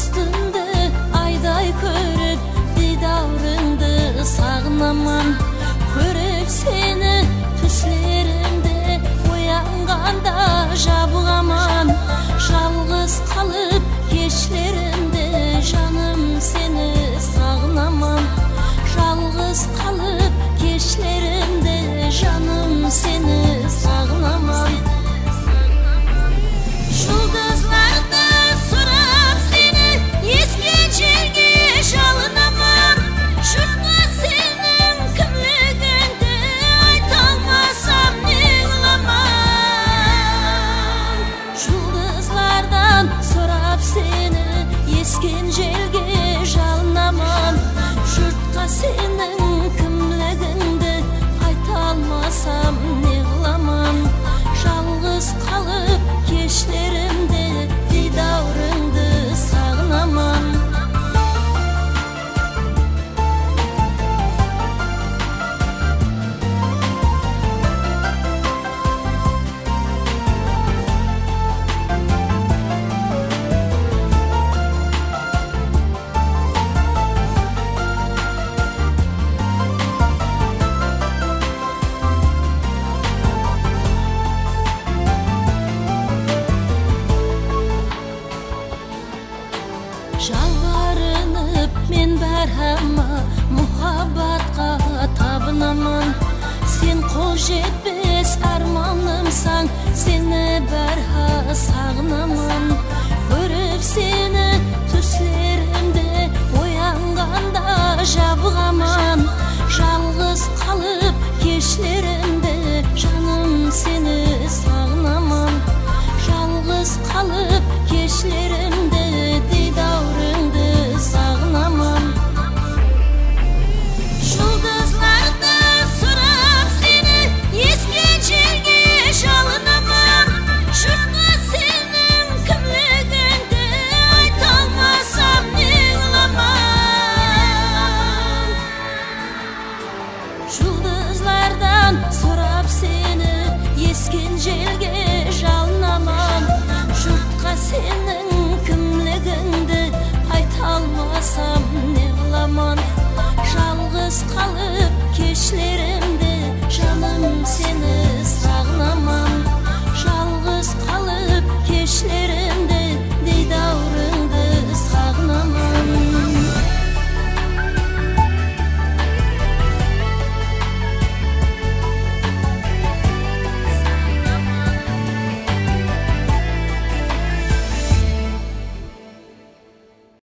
üstünde ayday körüp didavrыңды sağınaman. Körüp seni түсlerimde oyanganda jabıgaman. Жалғыз kalıp geçlerimde canım seni sağınaman. Жалғыз kalıp geçlerimde canım seni sağınaman. Жұлдызларды сұрап сені ескеншеге жалынамын. Жұртқа сенің кімлігіңді айта алмасам не қыламын. Жұлдызлардан сұрап сені ескен желге жалынамын. Жұртқа сенің кімлігіңді айта алмасам не қыламын. Жалғыз қалып кешlerimde didavrыңды sağınaman. Жалбарынып мен бәрхама мұхаббатқа табынамын. Сен қол жетпес арманымсаң, сені бәрха сағынамын. Көріп сені түслерімде оянғанда жабығаман. Жалғыз қалып кешлерімде жаным сені сағынамын. Жалғыз қалып кешлерімде didavrыңды sağınaman. Жұлдызларды сұрап сені ескеншеге жалынамын. Жұртқа сенің кімлігіңді айта алмасам не қыламын. Жұлдызлардан сұрап сені ескен желге жалынамын. Жұртқа сенің kімлігіңді айта алмасам не қыламын. Жалғыз қалып кешлерімде жаным сені